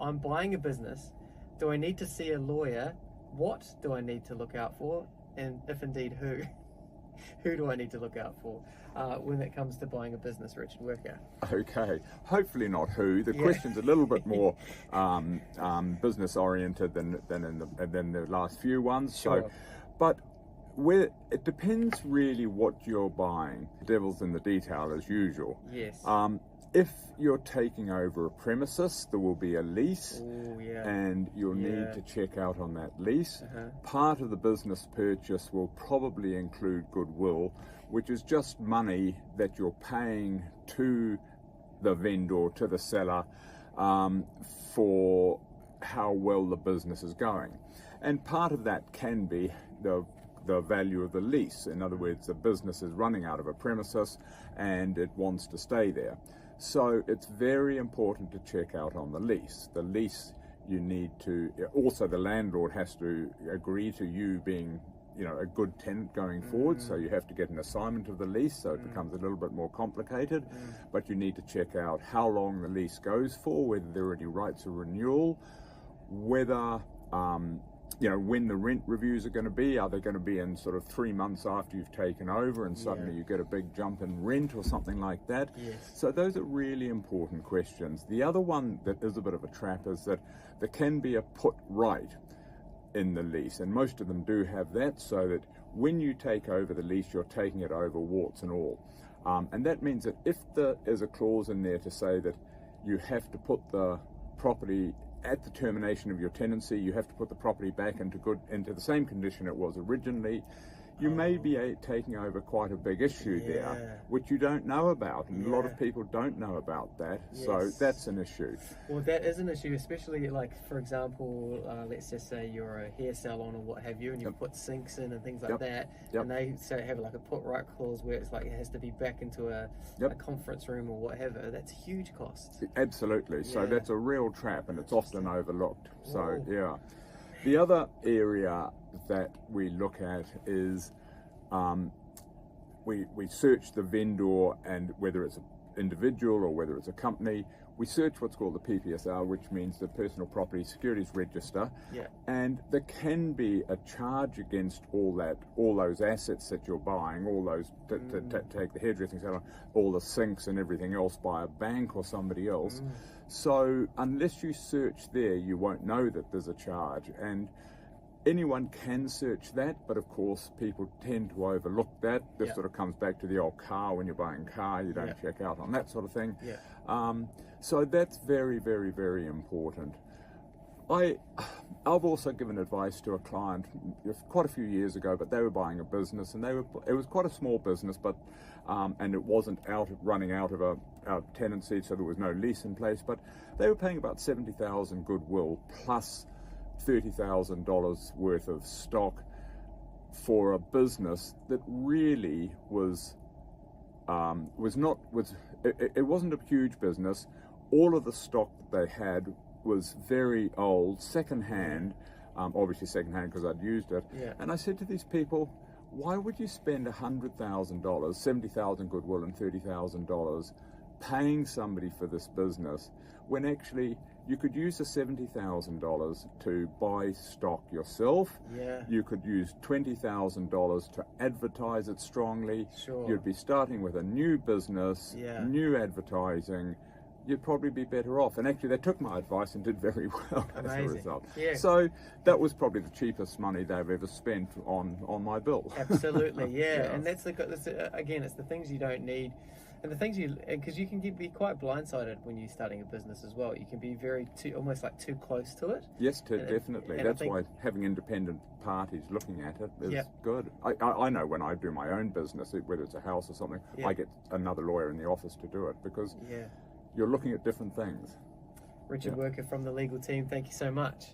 I'm buying a business. Do I need to see a lawyer? What do I need to look out for? And if indeed, who? Who do I need to look out for when it comes to buying a business, Richard Worker? Okay, hopefully not who. The question's a little bit more business oriented than the last few ones. Sure. So, but where it depends really what you're buying. The devil's in the detail as usual. Yes. If you're taking over a premises, there will be a lease. Ooh, yeah. And you'll need to check out on that lease. Part of the business purchase will probably include goodwill, which is just money that you're paying to the vendor, to the seller, for how well the business is going. And part of that can be the value of the lease. In other words, the business is running out of a premises and it wants to stay there. So it's very important to check out on the lease. The lease, you need to, also the landlord has to agree to you being, a good tenant going forward. So you have to get an assignment of the lease, so it becomes a little bit more complicated. But you need to check out how long the lease goes for, whether there are any rights of renewal, whether when the rent reviews are going to be. Are they going to be in sort of 3 months after you've taken over and suddenly you get a big jump in rent or something like that? Yes. So those are really important questions. The other one that is a bit of a trap is that there can be a put right in the lease, and most of them do have that, so that when you take over the lease, you're taking it over warts and all. And that means that if there is a clause in there to say that you have to put the property at the termination of your tenancy, you have to put the property back into the same condition it was originally, you may be taking over quite a big issue there, which you don't know about, and a lot of people don't know about that. So that's an issue. Well, that is an issue, especially like, for example, let's just say you're a hair salon or what have you, and you put sinks in and things like that, and they have like a put right clause where it's like it has to be back into a conference room or whatever. That's a huge cost. Absolutely. So that's a real trap, and it's often overlooked. So the other area that we look at is we search the vendor, and whether it's an individual or whether it's a company, we search what's called the PPSR, which means the Personal Property Securities Register. And there can be a charge against all those assets that you're buying, all those to take the hairdressing salon, all the sinks and everything else by a bank or somebody else. So unless you search there, you won't know that there's a charge. And anyone can search that, but of course people tend to overlook that. This sort of comes back to the old car. When you're buying a car, you don't check out on that sort of thing. So that's very, very, very important. I've also given advice to a client quite a few years ago, but they were buying a business, and it was quite a small business, but and it wasn't running out of a tenancy, so there was no lease in place, but they were paying about $70,000 goodwill plus $30,000 worth of stock for a business that really it wasn't a huge business. All of the stock that they had was very old, second-hand, obviously second-hand because I'd used it. And I said to these people, why would you spend $100,000, $70,000 goodwill and $30,000 paying somebody for this business when actually you could use the $70,000 to buy stock yourself? You could use $20,000 to advertise it strongly. You'd be starting with a new business, new advertising. You'd probably be better off. And actually they took my advice and did very well as a result. So that was probably the cheapest money they've ever spent on my bill. Absolutely, And that's again, it's the things you don't need. And the things because you can be quite blindsided when you're starting a business as well. You can be almost like too close to it. Yes, definitely. And that's why having independent parties looking at it is good. I know when I do my own business, whether it's a house or something, I get another lawyer in the office to do it because you're looking at different things. Richard Worker from the legal team, thank you so much.